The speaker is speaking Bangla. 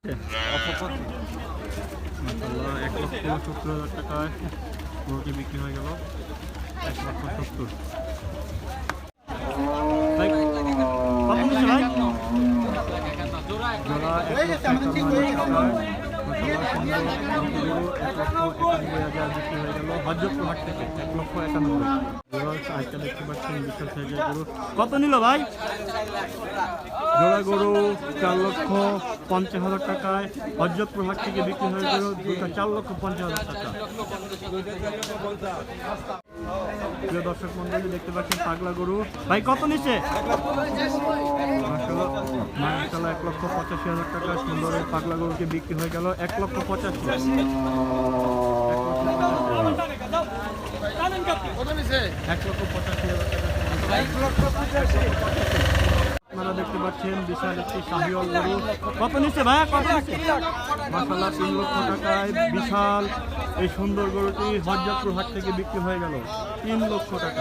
মাশাআল্লাহ 1,70,000 টাকায় গরুটি বিক্রি হয়ে গেল 1,70,000। ভাই কত নিচ্ছে ভাই? জোড়া 1,51,000 টাকায়। কত নিল ভাই? জোড়া গরু 4,50,000 টাকায় হযরতপুর হাট থেকে বিক্রি হয়ে গেল 4,50,000 টাকা। প্রিয় দর্শক মন্ডলী দেখতে পাচ্ছেন পাগলা গরু। ভাই কত নিচ্ছে? মাশাআল্লাহ 1,85,000 টাকা সুন্দর পাগলা গরুকে বিক্রি হয়ে গেল 1,85,000। আপনারা দেখতে পাচ্ছেন বিশাল একটি শাহিওয়াল গরু। কত নিচ্ছে ভাইয়া? কত নিচ্ছে? মাশাআল্লাহ 3 লক্ষ টাকায় বিশাল এই সুন্দর গরুটি হযরতপুর হাট থেকে বিক্রি হয়ে গেল 3 লক্ষ টাকা।